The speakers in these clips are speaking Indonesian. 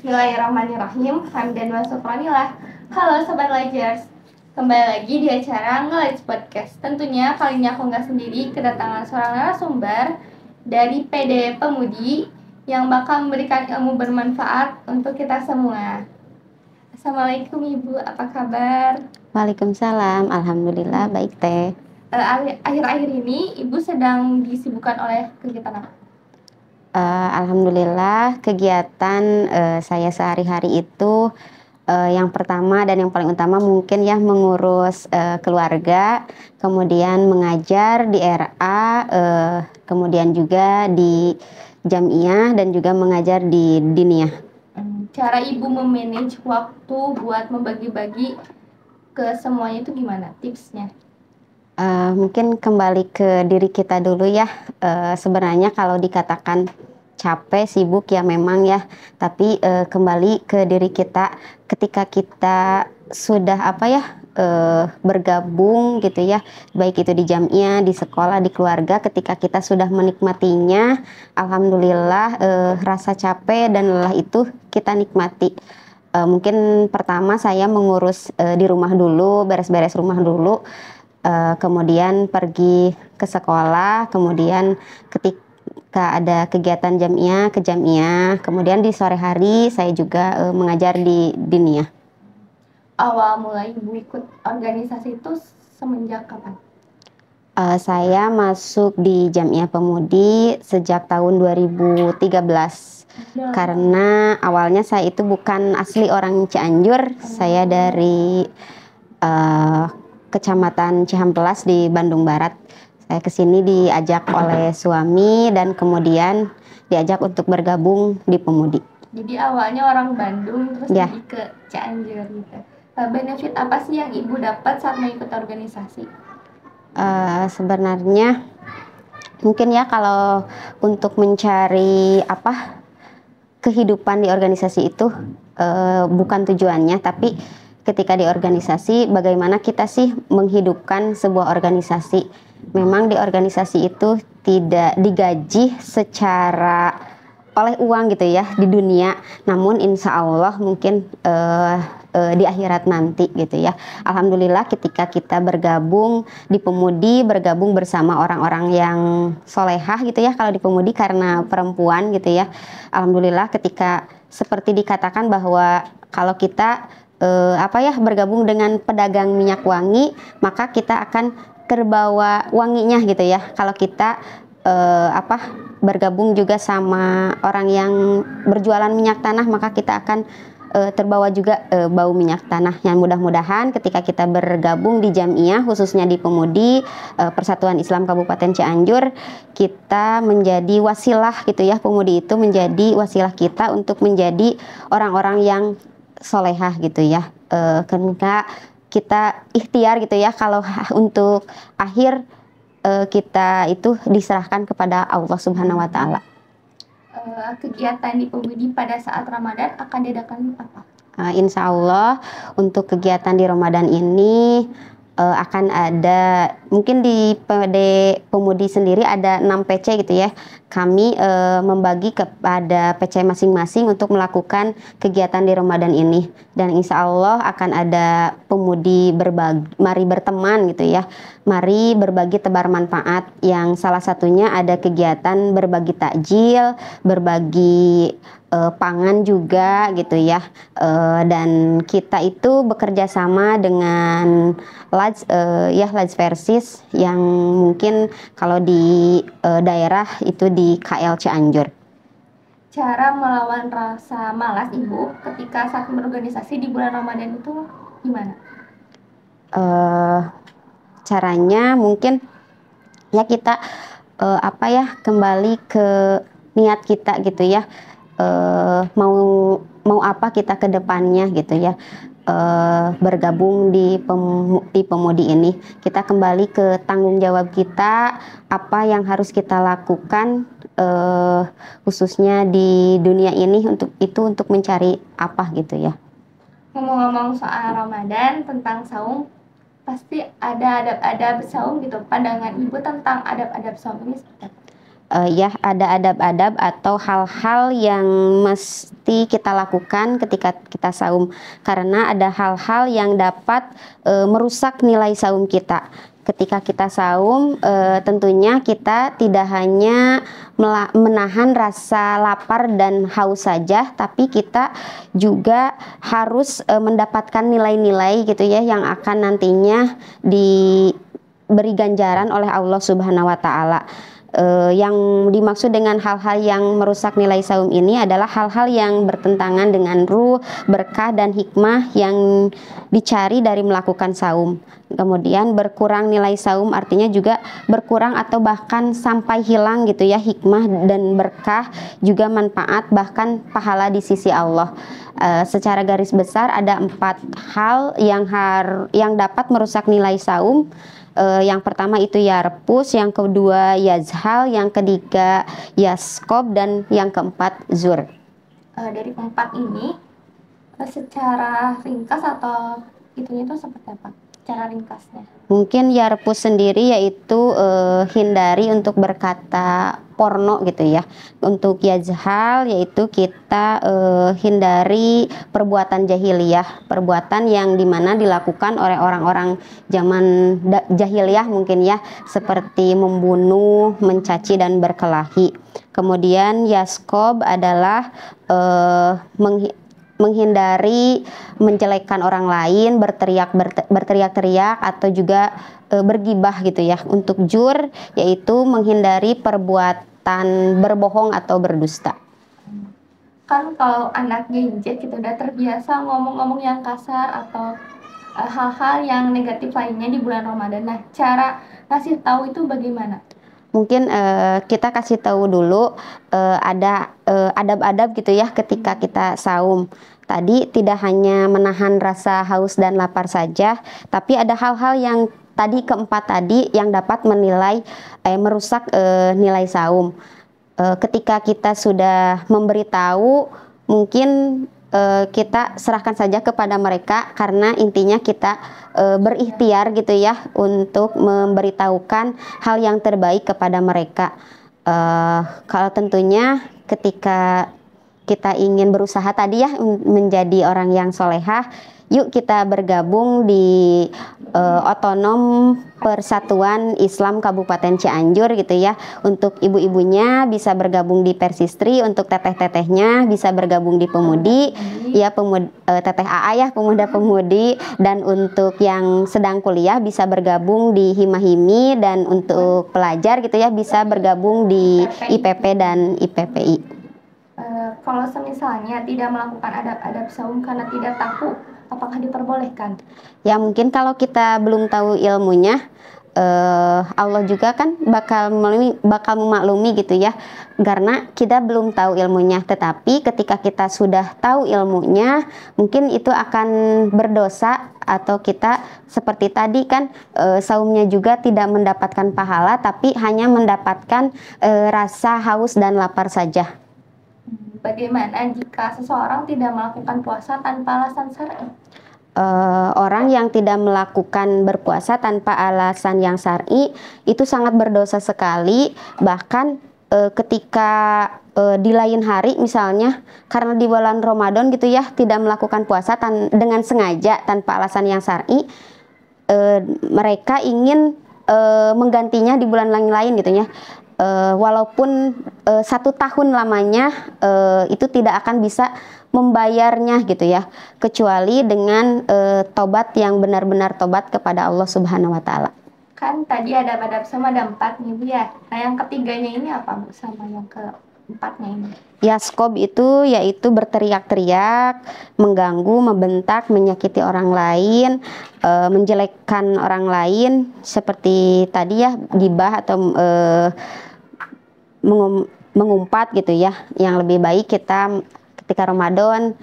Bismillahirrahmanirrahim. Hamdan wa syukranilah. Halo Sobat Lagers, kembali lagi di acara Nge-Lights Podcast. Tentunya kali ini aku nggak sendiri, kedatangan seorang narasumber dari PD Pemudi yang bakal memberikan ilmu bermanfaat untuk kita semua. Assalamualaikum Ibu, apa kabar? Waalaikumsalam, alhamdulillah baik teh. Akhir-akhir ini Ibu sedang disibukkan oleh kegiatan apa? Alhamdulillah kegiatan saya sehari-hari itu yang pertama dan yang paling utama mungkin ya mengurus keluarga, kemudian mengajar di RA, kemudian juga di Jamiah dan juga mengajar di Diniyah. Cara Ibu memanage waktu buat membagi-bagi ke semuanya itu gimana tipsnya? Mungkin kembali ke diri kita dulu ya. Sebenarnya kalau dikatakan capek, sibuk ya memang ya. Tapi kembali ke diri kita ketika kita sudah bergabung gitu ya. Baik itu di jamiah, di sekolah, di keluarga. Ketika kita sudah menikmatinya, alhamdulillah rasa capek dan lelah itu kita nikmati. Mungkin pertama saya mengurus di rumah dulu, beres-beres rumah dulu. Kemudian pergi ke sekolah, kemudian ketika ada kegiatan jamiah ke jamiah, kemudian di sore hari saya juga mengajar di Diniyah. Awal mulai Ibu ikut organisasi itu semenjak kapan? Saya masuk di Jamiah Pemudi sejak tahun 2013. Karena awalnya saya itu bukan asli orang Cianjur, saya dari Kecamatan Cihampelas di Bandung Barat. Saya kesini diajak oleh suami dan kemudian diajak untuk bergabung di Pemudi. Jadi awalnya orang Bandung terus Ya. pergi ke Cianjur gitu. Benefit apa sih yang Ibu dapat saat mengikuti organisasi? Sebenarnya mungkin ya kalau untuk mencari kehidupan di organisasi itu bukan tujuannya, tapi ketika di organisasi bagaimana kita sih menghidupkan sebuah organisasi. Memang di organisasi itu tidak digaji secara oleh uang gitu ya di dunia, namun insya Allah mungkin di akhirat nanti gitu ya. Alhamdulillah ketika kita bergabung di Pemudi, bergabung bersama orang-orang yang solehah gitu ya, kalau di Pemudi karena perempuan gitu ya. Alhamdulillah ketika seperti dikatakan bahwa kalau kita bergabung dengan pedagang minyak wangi, maka kita akan terbawa wanginya gitu ya. Kalau kita bergabung juga sama orang yang berjualan minyak tanah, maka kita akan terbawa juga bau minyak tanah. Yang mudah-mudahan ketika kita bergabung di jamiah, khususnya di Pemudi Persatuan Islam Kabupaten Cianjur, kita menjadi wasilah gitu ya. Pemudi itu menjadi wasilah kita untuk menjadi orang-orang yang solehah gitu ya. Ketika kita ikhtiar gitu ya, kalau untuk akhir kita itu diserahkan kepada Allah Subhanahu wa Ta'ala. Kegiatan di Pemudi pada saat Ramadan akan diadakan apa? Insya Allah untuk kegiatan di Ramadan ini akan ada, mungkin di PD Pemudi sendiri ada 6 PC gitu ya. Kami membagi kepada PC masing-masing untuk melakukan kegiatan di Ramadan ini. Dan insya Allah akan ada pemudi berbagi, mari berteman gitu ya. Mari berbagi tebar manfaat, yang salah satunya ada kegiatan berbagi takjil, berbagi pangan juga gitu ya. Dan kita itu bekerja sama dengan Lajs Versis yang mungkin kalau di daerah itu di KL Cianjur. Cara melawan rasa malas Ibu ketika saat berorganisasi di bulan Ramadan itu gimana? Caranya mungkin ya kita kembali ke niat kita gitu ya. Mau apa kita ke depannya gitu ya. Bergabung di Pemudi ini, kita kembali ke tanggung jawab kita, apa yang harus kita lakukan khususnya di dunia ini untuk mencari apa gitu ya. Ngomong-ngomong soal Ramadan, tentang saum, pasti ada adab-adab saum gitu. Pandangan Ibu tentang adab-adab saum ini seperti apa? Ya ada adab-adab atau hal-hal yang mesti kita lakukan ketika kita saum, karena ada hal-hal yang dapat merusak nilai saum kita. Ketika kita saum, tentunya kita tidak hanya menahan rasa lapar dan haus saja, tapi kita juga harus mendapatkan nilai-nilai gitu ya, yang akan nantinya diberi ganjaran oleh Allah Subhanahu wa Ta'ala. Yang dimaksud dengan hal-hal yang merusak nilai saum ini adalah hal-hal yang bertentangan dengan ruh, berkah, dan hikmah yang dicari dari melakukan saum. Kemudian berkurang nilai saum artinya juga berkurang atau bahkan sampai hilang gitu ya hikmah dan berkah, juga manfaat bahkan pahala di sisi Allah. Secara garis besar ada 4 hal yang dapat merusak nilai saum. Yang pertama itu yarpus, yang kedua yazhal, yang ketiga yaskob, dan yang keempat zur. Dari keempat ini, secara ringkas atau itunya itu seperti apa? Cara ringkasnya? Mungkin yarpus sendiri yaitu hindari untuk berkata porno gitu ya. Untuk yazhal yaitu kita hindari perbuatan jahiliyah, perbuatan yang dimana dilakukan oleh orang-orang zaman jahiliyah mungkin ya, seperti membunuh, mencaci, dan berkelahi. Kemudian yaskob adalah menghindari menjelekkan orang lain, berteriak-teriak atau juga bergibah gitu ya. Untuk jur yaitu menghindari perbuatan berbohong atau berdusta. Kan kalau anak gadget gitu udah terbiasa ngomong-ngomong yang kasar atau hal-hal yang negatif lainnya di bulan Ramadan. Nah, cara ngasih tahu itu bagaimana? Mungkin kita kasih tahu dulu ada adab-adab gitu ya ketika kita saum. Tadi tidak hanya menahan rasa haus dan lapar saja, tapi ada hal-hal yang tadi keempat tadi yang dapat merusak nilai saum. Ketika kita sudah memberitahu, mungkin kita serahkan saja kepada mereka, karena intinya kita berikhtiar gitu ya untuk memberitahukan hal yang terbaik kepada mereka. Kalau tentunya ketika kita ingin berusaha tadi ya menjadi orang yang solehah, yuk kita bergabung di Otonom Persatuan Islam Kabupaten Cianjur gitu ya. Untuk ibu-ibunya bisa bergabung di Persistri, untuk teteh-tetehnya bisa bergabung di Pemudi ya, teteh AA ya, pemuda-pemudi, dan untuk yang sedang kuliah bisa bergabung di Hima-Himi, dan untuk pelajar gitu ya bisa bergabung di IPP dan IPPI. Kalau semisalnya tidak melakukan adab-adab saum karena tidak tahu, apakah diperbolehkan? Ya mungkin kalau kita belum tahu ilmunya, Allah juga kan bakal memaklumi gitu ya, karena kita belum tahu ilmunya. Tetapi ketika kita sudah tahu ilmunya, mungkin itu akan berdosa, atau kita seperti tadi kan saumnya juga tidak mendapatkan pahala, tapi hanya mendapatkan rasa haus dan lapar saja. Bagaimana jika seseorang tidak melakukan puasa tanpa alasan syar'i? Orang yang tidak melakukan berpuasa tanpa alasan yang syar'i itu sangat berdosa sekali. Bahkan ketika di lain hari misalnya, karena di bulan Ramadan gitu ya tidak melakukan puasa dengan sengaja tanpa alasan yang syar'i, mereka ingin menggantinya di bulan lain gitu ya. Walaupun 1 tahun lamanya, itu tidak akan bisa membayarnya gitu ya, kecuali dengan tobat yang benar-benar tobat kepada Allah Subhanahu wa Ta'ala. Kan tadi ada adab sama ada 4 nih Bu ya. Nah yang ketiganya ini apa Bu, sama yang keempatnya ini? Yaskob itu yaitu berteriak-teriak, mengganggu, membentak, menyakiti orang lain, menjelekkan orang lain, seperti tadi ya gibah atau mengumpat gitu ya. Yang lebih baik kita ketika Ramadan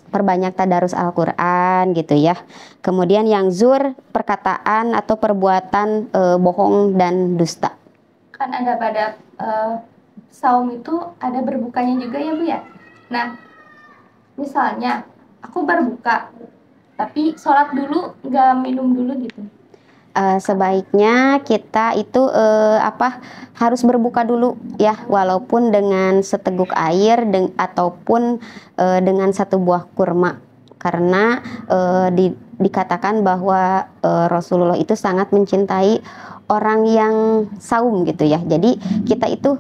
perbanyak tadarus Al-Quran gitu ya. Kemudian yang zur, perkataan atau perbuatan bohong dan dusta. Kan ada pada saum itu ada berbukanya juga ya Bu ya. Nah misalnya aku berbuka tapi sholat dulu nggak minum dulu gitu. Sebaiknya kita itu harus berbuka dulu ya, walaupun dengan seteguk air ataupun dengan satu buah kurma, karena dikatakan bahwa Rasulullah itu sangat mencintai orang yang saum gitu ya. Jadi kita itu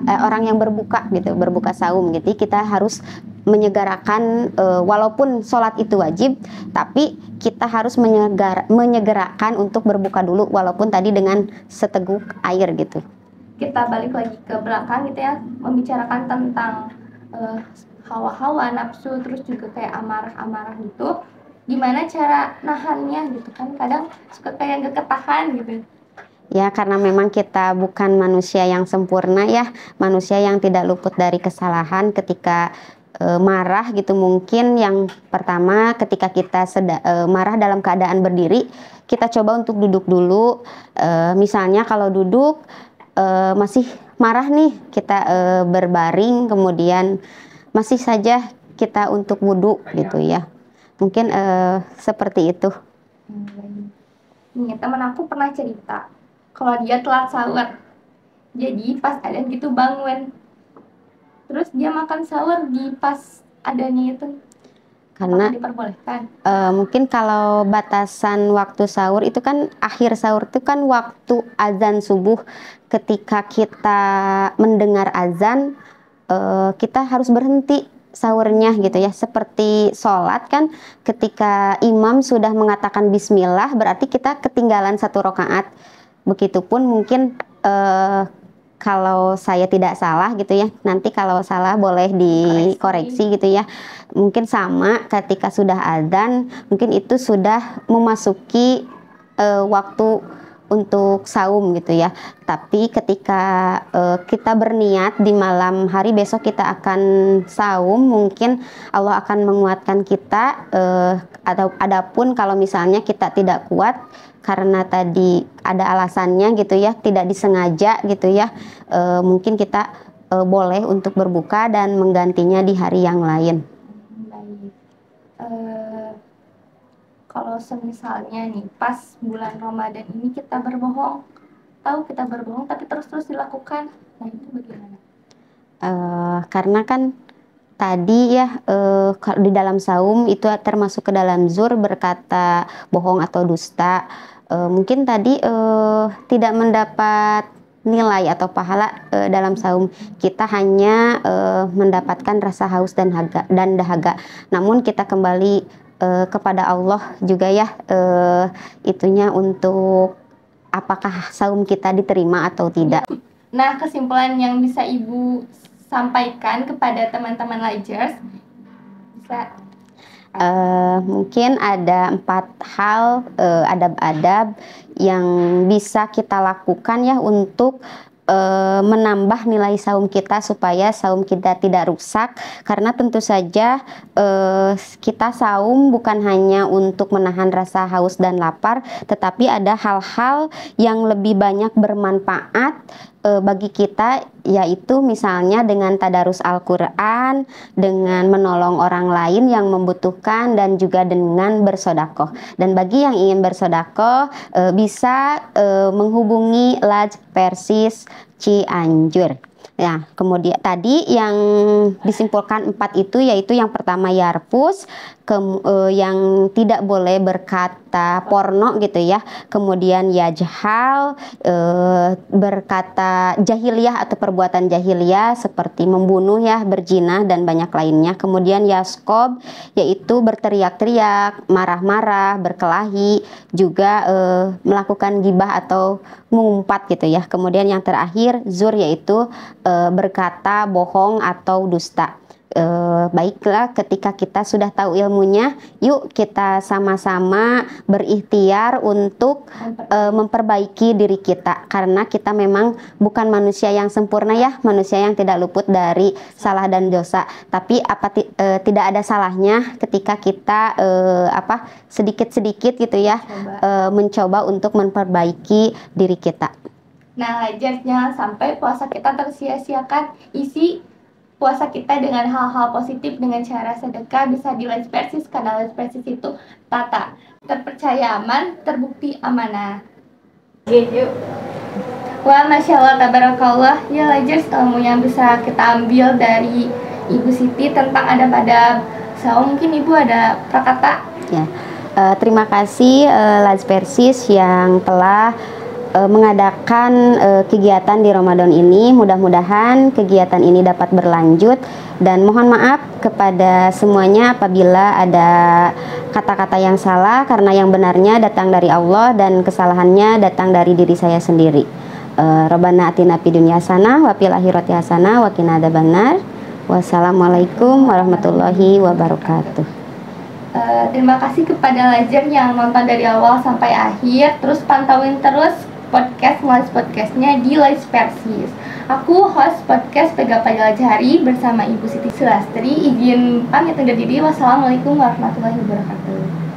orang yang berbuka gitu, berbuka saum gitu. Kita harus menyegerakan, walaupun sholat itu wajib, tapi kita harus menyegerakan untuk berbuka dulu, walaupun tadi dengan seteguk air gitu. Kita balik lagi ke belakang gitu ya, membicarakan tentang hawa-hawa, nafsu, terus juga kayak amarah-amarah gitu. Gimana cara nahannya gitu kan, kadang suka kayak gak ketahan gitu. Ya, karena memang kita bukan manusia yang sempurna ya, manusia yang tidak luput dari kesalahan. Ketika marah gitu, mungkin yang pertama ketika kita marah dalam keadaan berdiri, kita coba untuk duduk dulu. Misalnya kalau duduk masih marah nih, kita berbaring, kemudian masih saja kita untuk wudhu gitu ya. Mungkin seperti itu. Nih, teman aku pernah cerita kalau dia telat sahur, jadi pas adzan gitu bangun, terus dia makan sahur di pas adanya itu. Karena diperbolehkan. Mungkin kalau batasan waktu sahur itu kan, akhir sahur itu kan waktu azan subuh. Ketika kita mendengar azan, kita harus berhenti sahurnya gitu ya. Seperti sholat kan, ketika imam sudah mengatakan bismillah, berarti kita ketinggalan satu rakaat. Begitupun mungkin kalau saya tidak salah gitu ya, nanti kalau salah boleh dikoreksi gitu ya. Mungkin sama ketika sudah adzan, mungkin itu sudah memasuki waktu untuk saum gitu ya. Tapi ketika kita berniat di malam hari besok kita akan saum, mungkin Allah akan menguatkan kita. Adapun kalau misalnya kita tidak kuat karena tadi ada alasannya gitu ya, tidak disengaja gitu ya, mungkin kita boleh untuk berbuka dan menggantinya di hari yang lain. Kalau misalnya nih pas bulan Ramadan ini kita berbohong, tahu kita berbohong tapi terus dilakukan, nah itu bagaimana? Karena kan tadi ya di dalam saum itu termasuk ke dalam zur, berkata bohong atau dusta. Mungkin tadi tidak mendapat nilai atau pahala dalam saum. Kita hanya mendapatkan rasa haus dan dahaga. Namun kita kembali kepada Allah juga ya, itunya untuk apakah saum kita diterima atau tidak. Nah, kesimpulan yang bisa Ibu sampaikan kepada teman-teman Ligers bisa? Mungkin ada 4 hal adab-adab yang bisa kita lakukan ya untuk menambah nilai saum kita supaya saum kita tidak rusak. Karena tentu saja kita saum bukan hanya untuk menahan rasa haus dan lapar, tetapi ada hal-hal yang lebih banyak bermanfaat bagi kita, yaitu misalnya dengan tadarus Al-Quran, dengan menolong orang lain yang membutuhkan, dan juga dengan bersodakoh. Dan bagi yang ingin bersodakoh bisa menghubungi Laj Persis Cianjur. Nah, kemudian tadi yang disimpulkan 4 itu, yaitu yang pertama yarfus, yang tidak boleh berkata porno gitu ya. Kemudian yajhal, berkata jahiliyah atau perbuatan jahiliyah seperti membunuh ya, berzina dan banyak lainnya. Kemudian yaskob, yaitu berteriak-teriak, marah-marah, berkelahi, juga melakukan gibah atau mengumpat gitu ya. Kemudian yang terakhir zur, yaitu berkata bohong atau dusta. Baiklah, ketika kita sudah tahu ilmunya, yuk kita sama-sama berikhtiar untuk memperbaiki diri kita, karena kita memang bukan manusia yang sempurna ya, manusia yang tidak luput dari salah dan dosa. Tapi tidak ada salahnya ketika kita sedikit-sedikit gitu ya, mencoba untuk memperbaiki diri kita. Nah, Ligers, jangan sampai puasa kita tersia-siakan. Isi puasa kita dengan hal-hal positif dengan cara sedekah bisa di Let's Persis, karena Let's Persis itu tata, terpercaya, aman, terbukti amanah. Gitu. Wah, Masya Allah, tabarakallah. Ya, Lajers, ilmu yang bisa kita ambil dari Ibu Siti tentang adab-adab. So, mungkin Ibu ada prakata? Ya, terima kasih Let's Persis yang telah mengadakan kegiatan di Ramadan ini. Mudah-mudahan kegiatan ini dapat berlanjut, dan mohon maaf kepada semuanya apabila ada kata-kata yang salah, karena yang benarnya datang dari Allah dan kesalahannya datang dari diri saya sendiri. Rabbana atina fid dunya hasanah wa fil akhirati hasanah wa qina adzabannar. Wassalamualaikum warahmatullahi wabarakatuh. Terima kasih kepada Lajer yang nonton dari awal sampai akhir. Terus pantauin terus podcastnya di Let's Persis. Aku host podcast Pega Pagala Jari bersama Ibu Siti Sulastri. Izin pamit undur diri. Wassalamualaikum warahmatullahi wabarakatuh.